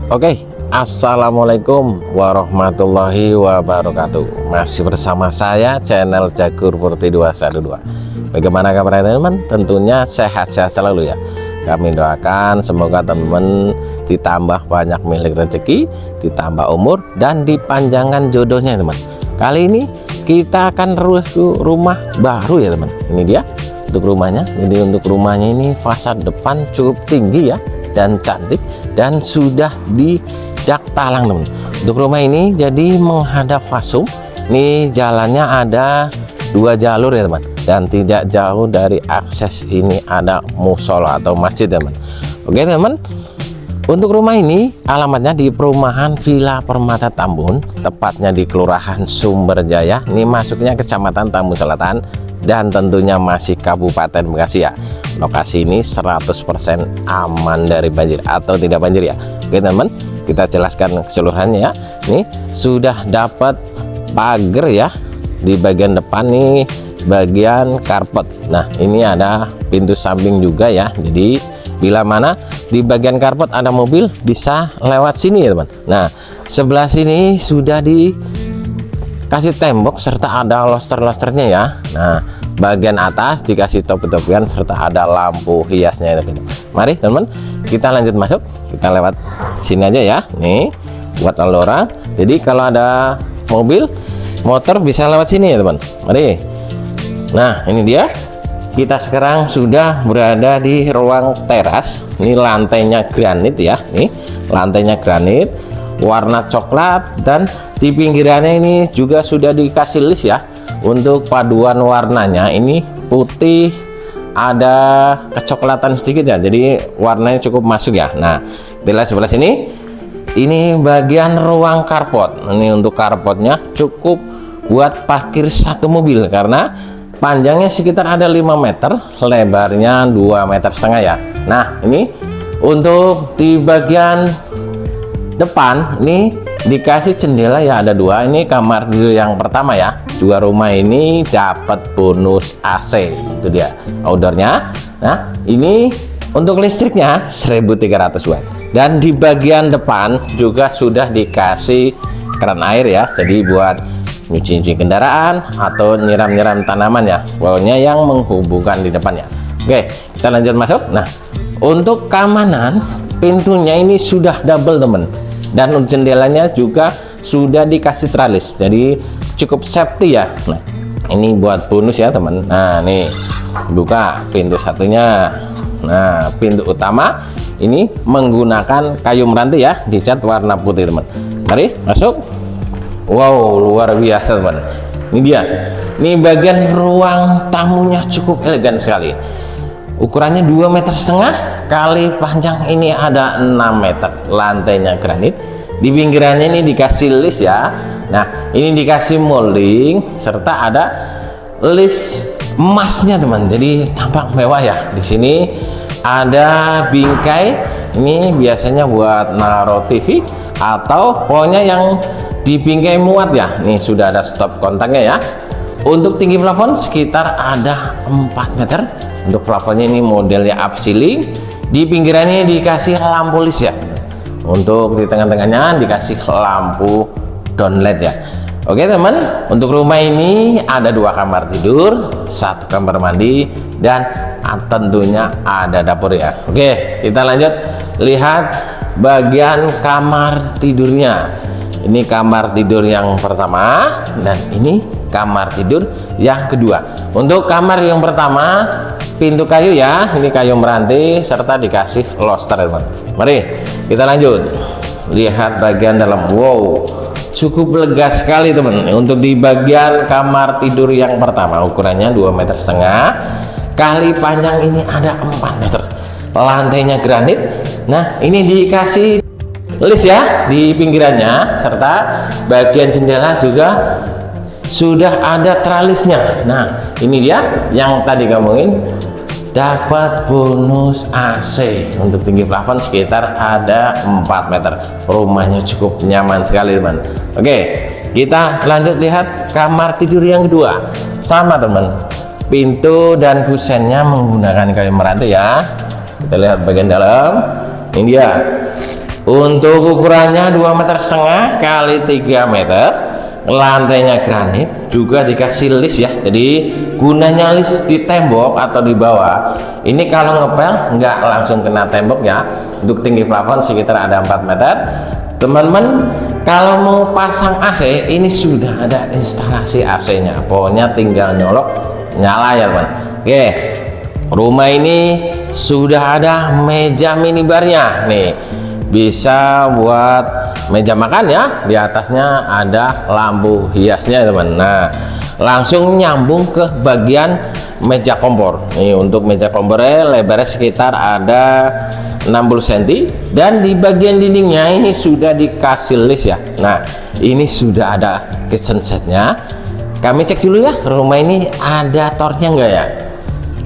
Oke, assalamualaikum warahmatullahi wabarakatuh. Masih bersama saya channel Jagur Properti 212. Bagaimana kabar teman-teman? Tentunya sehat-sehat selalu ya. Kami doakan semoga teman-teman ditambah banyak milik rezeki, ditambah umur, dan dipanjangkan jodohnya teman. Kali ini kita akan rumah baru ya teman. Ini dia untuk rumahnya. Jadi untuk rumahnya ini fasad depan cukup tinggi ya, dan cantik, dan sudah di dak talang teman. Untuk rumah ini jadi menghadap fasum. Ini jalannya ada 2 jalur ya teman, dan tidak jauh dari akses ini ada musola atau masjid teman. Oke teman, untuk rumah ini alamatnya di perumahan Villa Permata Tambun, tepatnya di Kelurahan Sumberjaya. Ini masuknya Kecamatan Tambun Selatan dan tentunya masih Kabupaten Bekasi ya. Lokasi ini 100% aman dari banjir atau tidak banjir ya. Oke teman, kita jelaskan keseluruhannya ya. Ini sudah dapat pagar ya di bagian depan nih, bagian karpet. Nah ini ada pintu samping juga ya, jadi bila mana di bagian karpet ada mobil bisa lewat sini ya teman. Nah sebelah sini sudah dikasih tembok serta ada loster-losternya ya. Nah bagian atas dikasih topi-topian serta ada lampu hiasnya itu. Mari teman, kita lanjut masuk. Kita lewat sini aja ya. Nih buat orang. Jadi kalau ada mobil, motor bisa lewat sini ya teman. Mari. Nah ini dia. Kita sekarang sudah berada di ruang teras. Ini lantainya granit ya. Nih lantainya granit, warna coklat, dan di pinggirannya ini juga sudah dikasih list ya. Untuk paduan warnanya ini putih, ada kecoklatan sedikit ya, jadi warnanya cukup masuk ya. Nah kita lihat sebelah sini, ini bagian ruang carport. Ini untuk carportnya cukup buat parkir satu mobil karena panjangnya sekitar ada 5 meter, lebarnya 2,5 meter ya. Nah ini untuk di bagian depan ini dikasih jendela ya, ada 2. Ini kamar tidur yang pertama ya. Juga rumah ini dapat bonus AC, itu dia outdoornya. Nah ini untuk listriknya 1300 watt, dan di bagian depan juga sudah dikasih keran air ya, jadi buat nyuci kendaraan atau nyiram-nyiram tanaman ya, pokoknya yang menghubungkan di depannya. Oke, kita lanjut masuk. Nah untuk keamanan, pintunya ini sudah double teman, dan jendelanya juga sudah dikasih tralis, jadi cukup safety ya. Nah ini buat bonus ya teman. Nah nih buka pintu satunya. Nah pintu utama ini menggunakan kayu meranti ya, dicat warna putih teman. Mari masuk. Wow luar biasa teman. Ini dia. Ini bagian ruang tamunya cukup elegan sekali. Ukurannya 2,5 meter kali panjang ini ada 6 meter. Lantainya granit. Di pinggirannya ini dikasih list ya. Nah ini dikasih molding serta ada list emasnya teman, jadi tampak mewah ya. Di sini ada bingkai, ini biasanya buat naruh TV atau pokoknya yang di bingkai muat ya. Nih sudah ada stop kontaknya ya. Untuk tinggi plafon sekitar ada 4 meter. Untuk plafonnya ini modelnya up ceiling. Di pinggirannya dikasih lampu list ya. Untuk di tengah-tengahnya dikasih lampu downlight ya. Oke teman, untuk rumah ini ada 2 kamar tidur, 1 kamar mandi, dan tentunya ada dapur ya. Oke, kita lanjut lihat bagian kamar tidurnya. Ini kamar tidur yang pertama, dan ini kamar tidur yang kedua. Untuk kamar yang pertama pintu kayu ya, ini kayu meranti serta dikasih loster teman. Mari kita lanjut lihat bagian dalam. Wow cukup lega sekali teman. Untuk di bagian kamar tidur yang pertama ukurannya 2,5 meter kali panjang ini ada 4 meter, lantainya granit. Nah ini dikasih list ya di pinggirannya, serta bagian jendela juga sudah ada tralisnya. Nah ini dia yang tadi ngomongin, dapat bonus AC. Untuk tinggi plafon sekitar ada 4 meter. Rumahnya cukup nyaman sekali teman. Oke, kita lanjut lihat kamar tidur yang kedua. Sama teman, pintu dan kusennya menggunakan kayu meranti ya. Kita lihat bagian dalam. Ini dia. Untuk ukurannya 2,5 meter kali 3 meter, lantainya granit, juga dikasih list ya. Jadi gunanya list di tembok atau di bawah ini, kalau ngepel nggak langsung kena tembok ya. Untuk tinggi plafon sekitar ada 4 meter. Teman-teman, kalau mau pasang AC ini sudah ada instalasi AC nya, pokoknya tinggal nyolok nyala ya teman. Oke, rumah ini sudah ada meja minibarnya nih, bisa buat meja makan ya. Di atasnya ada lampu hiasnya teman. Nah, langsung nyambung ke bagian meja kompor nih. Untuk meja kompornya lebarnya sekitar ada 60 cm, dan di bagian dindingnya ini sudah dikasih list ya. Nah, ini sudah ada kitchen setnya. Kami cek dulu ya, rumah ini ada tornya enggak ya.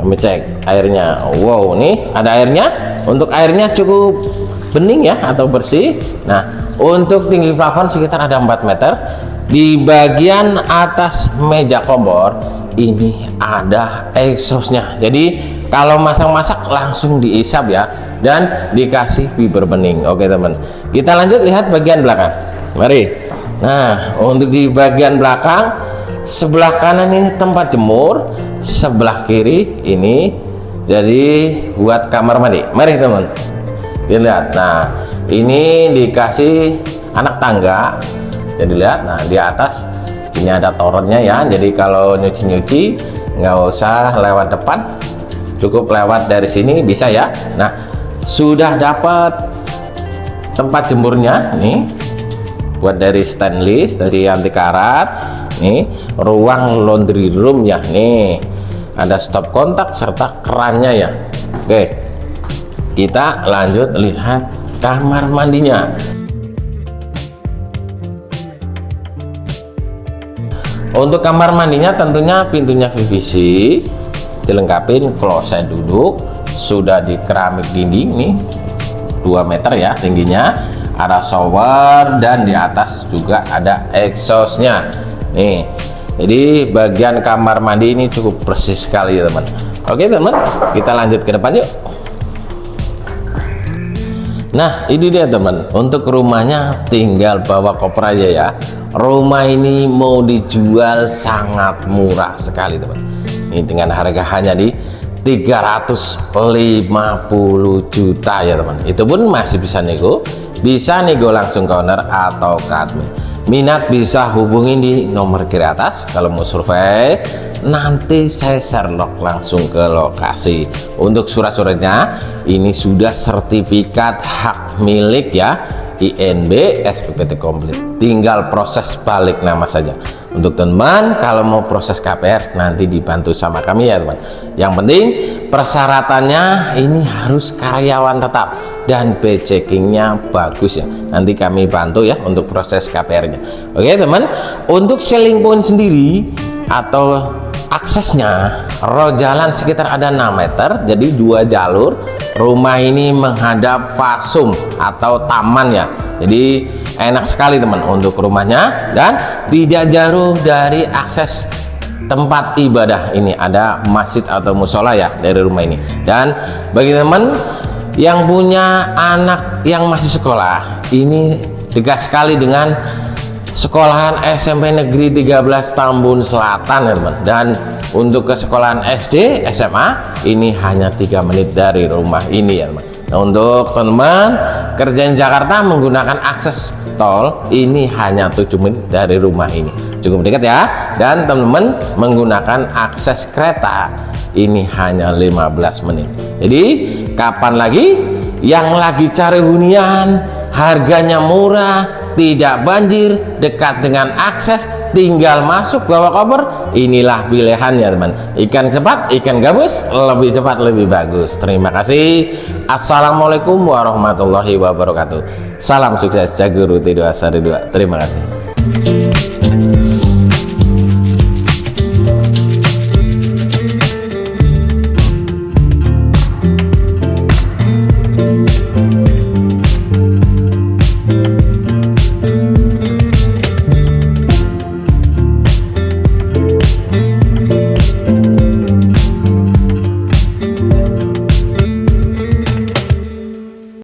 Kami cek airnya. Wow, nih ada airnya. Untuk airnya cukup bening ya atau bersih. Nah, untuk tinggi plafon sekitar ada 4 meter. Di bagian atas meja kompor ini ada exhaustnya. Jadi kalau masak-masak langsung diisap ya, dan dikasih fiber bening. Oke teman, kita lanjut lihat bagian belakang. Mari. Nah, untuk di bagian belakang, sebelah kanan ini tempat jemur, sebelah kiri ini jadi buat kamar mandi. Mari teman, lihat. Nah, ini dikasih anak tangga. Jadi lihat, nah di atas ini ada torennya ya. Jadi kalau nyuci-nyuci nggak usah lewat depan, cukup lewat dari sini bisa ya. Nah, sudah dapat tempat jemurnya nih, buat dari stainless, dari anti karat. Nih ruang laundry room ya. Nih ada stop kontak serta kerannya ya. Oke, kita lanjut lihat kamar mandinya. Untuk kamar mandinya tentunya pintunya PVC, dilengkapin kloset duduk, sudah di keramik dinding nih 2 meter ya tingginya, ada shower, dan di atas juga ada exhaustnya nih. Jadi bagian kamar mandi ini cukup persis sekali ya teman. Oke teman, kita lanjut ke depan yuk. Nah, ini dia teman, untuk rumahnya tinggal bawa koper aja ya. Rumah ini mau dijual sangat murah sekali teman. Ini dengan harga hanya di 350 juta ya teman. Itu pun masih bisa nego langsung ke owner atau ke admin. Minat bisa hubungi di nomor kiri atas. Kalau mau survei nanti saya Sherlock langsung ke lokasi. Untuk surat-suratnya ini sudah sertifikat hak milik ya, INB, SPPT komplit, tinggal proses balik nama saja. Untuk teman kalau mau proses KPR nanti dibantu sama kami ya teman. Yang penting persyaratannya ini harus karyawan tetap dan backcheckingnya bagus ya, nanti kami bantu ya untuk proses KPR-nya. Oke teman, untuk selling point sendiri atau aksesnya, road jalan sekitar ada 6 meter, jadi 2 jalur. Rumah ini menghadap fasum atau taman ya, jadi enak sekali teman untuk rumahnya, dan tidak jauh dari akses tempat ibadah. Ini ada masjid atau musola ya dari rumah ini. Dan bagi teman yang punya anak yang masih sekolah, ini dekat sekali dengan sekolahan SMP Negeri 13 Tambun Selatan ya teman. Dan untuk ke sekolahan SD, SMA ini hanya 3 menit dari rumah ini ya teman. Nah, untuk teman kerja di Jakarta menggunakan akses tol ini hanya 7 menit dari rumah ini, cukup dekat ya. Dan teman-teman menggunakan akses kereta ini hanya 15 menit. Jadi kapan lagi yang lagi cari hunian, harganya murah, tidak banjir, dekat dengan akses, tinggal masuk bawa koper, inilah pilihannya teman. Ikan cepat, ikan gabus, lebih cepat lebih bagus. Terima kasih. Assalamualaikum warahmatullahi wabarakatuh. Salam sukses Jagur Ruti 212. Terima kasih.